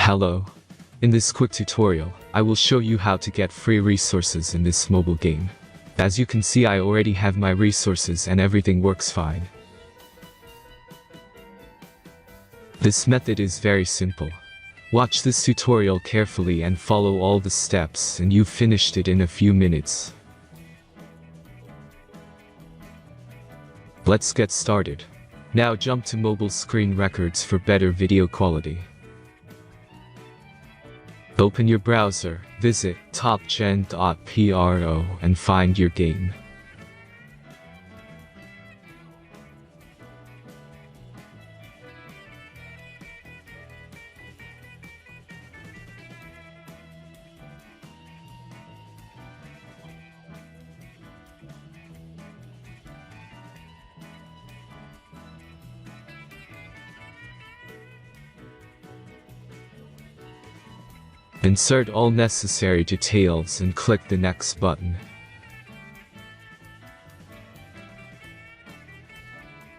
Hello. In this quick tutorial, I will show you how to get free resources in this mobile game. As you can see, I already have my resources and everything works fine. This method is very simple. Watch this tutorial carefully and follow all the steps and you've finished it in a few minutes. Let's get started. Now jump to mobile screen records for better video quality. Open your browser, visit topgen.pro and find your game. Insert all necessary details and click the next button.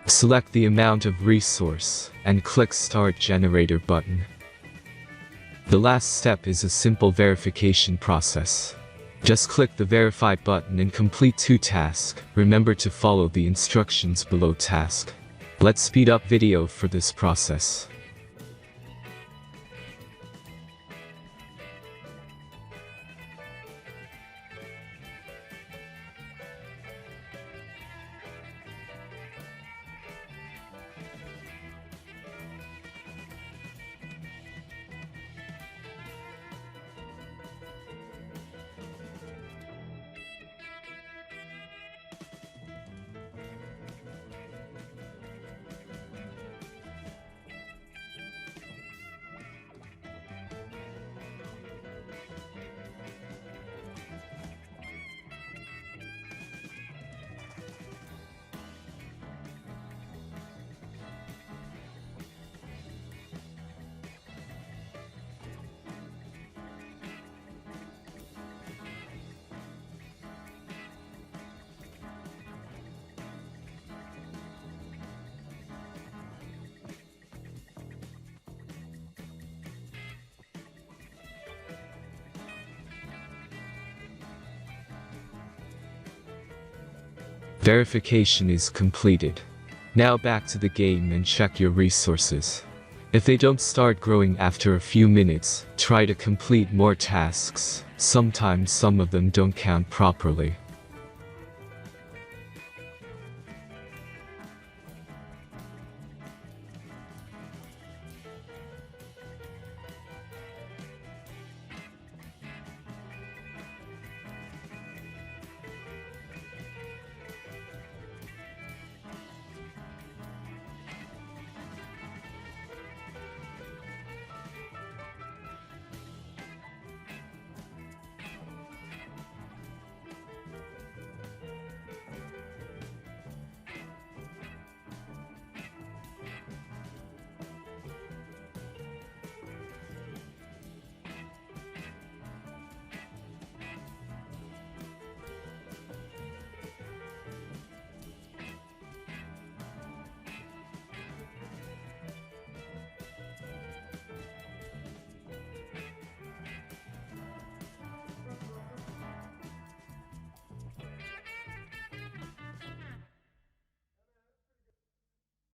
Select the amount of resource and click Start Generator button. The last step is a simple verification process. Just click the Verify button and complete 2 tasks. Remember to follow the instructions below task. Let's speed up video for this process. Verification is completed. Now back to the game and check your resources. If they don't start growing after a few minutes, try to complete more tasks. Sometimes some of them don't count properly.